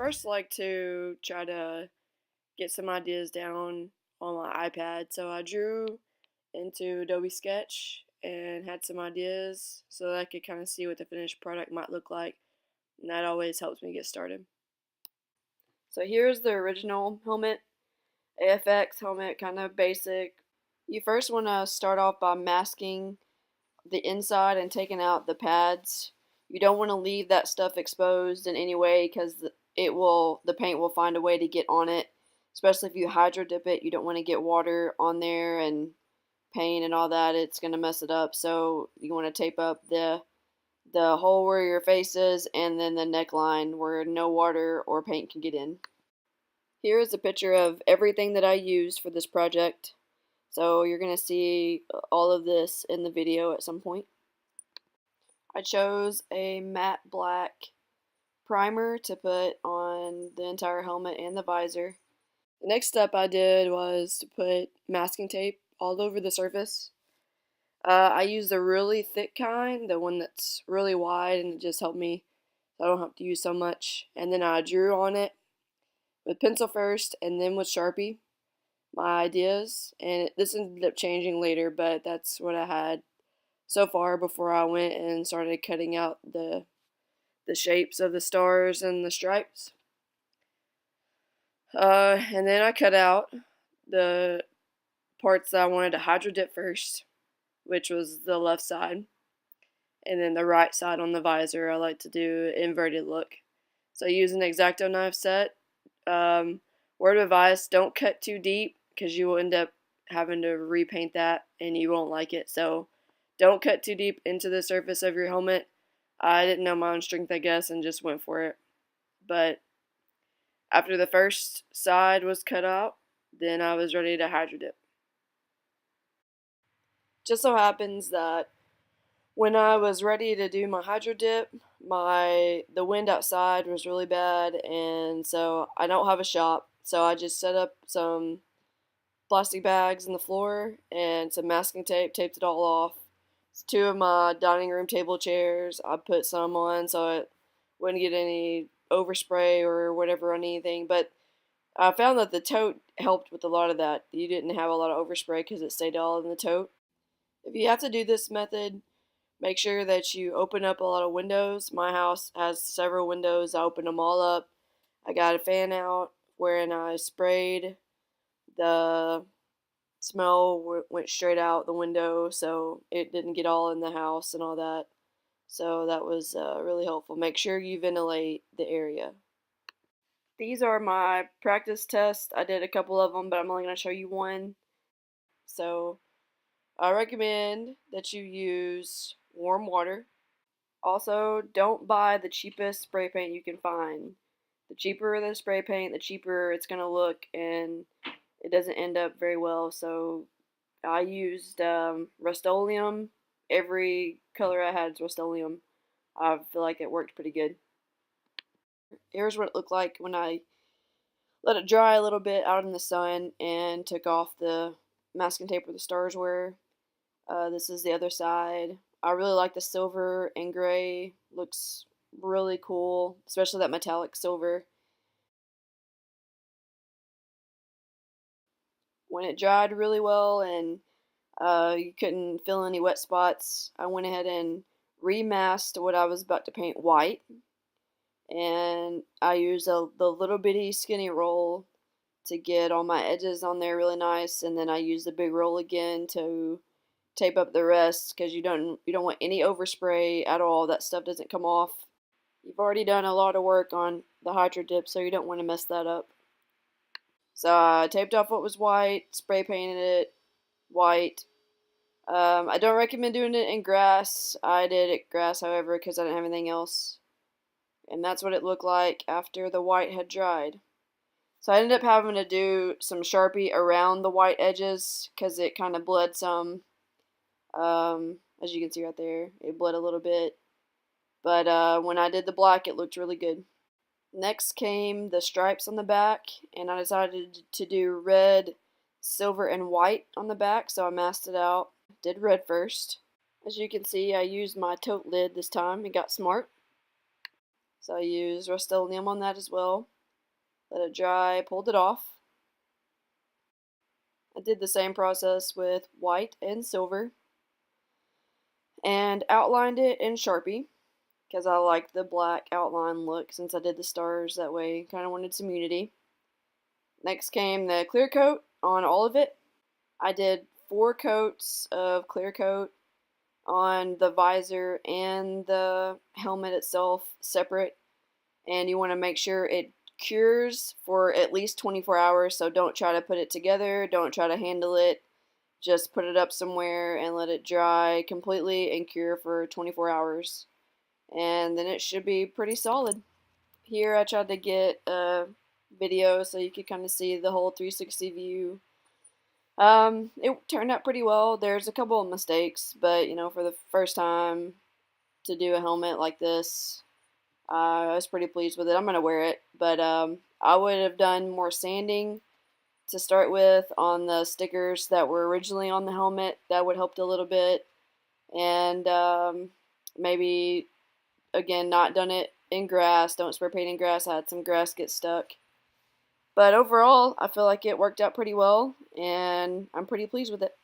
first like to try to get some ideas down on my iPad. So I drew into Adobe Sketch and had some ideas so that I could kind of see what the finished product might look like. And that always helps me get started. So here's the original helmet, AFX helmet, kind of basic. You first want to start off by masking the inside and taking out the pads. You don't want to leave that stuff exposed in any way because the paint will find a way to get on it. Especially if you hydro dip it, you don't want to get water on there and paint and all that. It's going to mess it up. So you want to tape up the hole where your face is and then the neckline where no water or paint can get in. Here is a picture of everything that I used for this project. So you're going to see all of this in the video at some point. I chose a matte black primer to put on the entire helmet and the visor. The next step I did was to put masking tape all over the surface. I used the really thick kind, the one that's really wide, and it just helped me so I don't have to use so much. And then I drew on it with pencil first and then with Sharpie my ideas, and this ended up changing later, but that's what I had so far before I went and started cutting out the shapes of the stars and the stripes. And then I cut out the parts that I wanted to hydro dip first, which was the left side, and then the right side on the visor I like to do inverted look. So I use an X-Acto knife set. Word of advice, don't cut too deep because you will end up having to repaint that and you won't like it. So don't cut too deep into the surface of your helmet. I didn't know my own strength, I guess, and just went for it. But after the first side was cut out, then I was ready to hydro dip. Just so happens that when I was ready to do my hydro dip, the wind outside was really bad, and so I don't have a shop. So I just set up some plastic bags in the floor and some masking tape, taped it all off. Two of my dining room table chairs, I put some on so it wouldn't get any overspray or whatever on anything. But I found that the tote helped with a lot of that. You didn't have a lot of overspray because it stayed all in the tote. If you have to do this method, make sure that you open up a lot of windows. My house has several windows. I opened them all up. I got a fan out wherein I sprayed. The smell went straight out the window, so it didn't get all in the house and all that. So that was really helpful. Make sure you ventilate the area. These are my practice tests. I did a couple of them, but I'm only going to show you one. So I recommend that you use warm water. Also, don't buy the cheapest spray paint you can find. The cheaper the spray paint, the cheaper it's going to look, and it doesn't end up very well. So I used Rust-Oleum. Every color I had is Rust-Oleum. I feel like it worked pretty good. Here's what it looked like when I let it dry a little bit out in the sun and took off the masking tape where the stars were. This is the other side. I really like the silver and gray. Looks really cool, especially that metallic silver. When it dried really well and you couldn't feel any wet spots, I went ahead and remasked what I was about to paint white. And I used the little bitty skinny roll to get all my edges on there really nice, and then I used the big roll again to tape up the rest because you don't want any overspray at all. That stuff doesn't come off. You've already done a lot of work on the hydro dip, so you don't want to mess that up. So I taped off what was white, spray painted it white. I don't recommend doing it in grass. I did it grass, however, because I didn't have anything else. And that's what it looked like after the white had dried. So I ended up having to do some Sharpie around the white edges because it kind of bled some. As you can see right there, it bled a little bit. But when I did the black, it looked really good. Next came the stripes on the back, and I decided to do red, silver, and white on the back, so I masked it out. Did red first. As you can see, I used my tote lid this time and got smart. So I used Rust-Oleum on that as well. let it dry, pulled it off. I did the same process with white and silver and outlined it in Sharpie because I like the black outline look since I did the stars that way. Kind of wanted some unity. Next came the clear coat on all of it. I did 4 coats of clear coat on the visor and the helmet itself separate, and you want to make sure it cures for at least 24 hours, so don't try to put it together, don't try to handle it, just put it up somewhere and let it dry completely and cure for 24 hours, and then it should be pretty solid. Here I tried to get a video so you could kind of see the whole 360 view. It turned out pretty well. There's a couple of mistakes, but for the first time to do a helmet like this, I was pretty pleased with it. I'm gonna wear it, but I would have done more sanding to start with on the stickers that were originally on the helmet. That would helped a little bit, and maybe again not done it in grass. Don't spray paint in grass. I had some grass get stuck. But overall, I feel like it worked out pretty well, and I'm pretty pleased with it.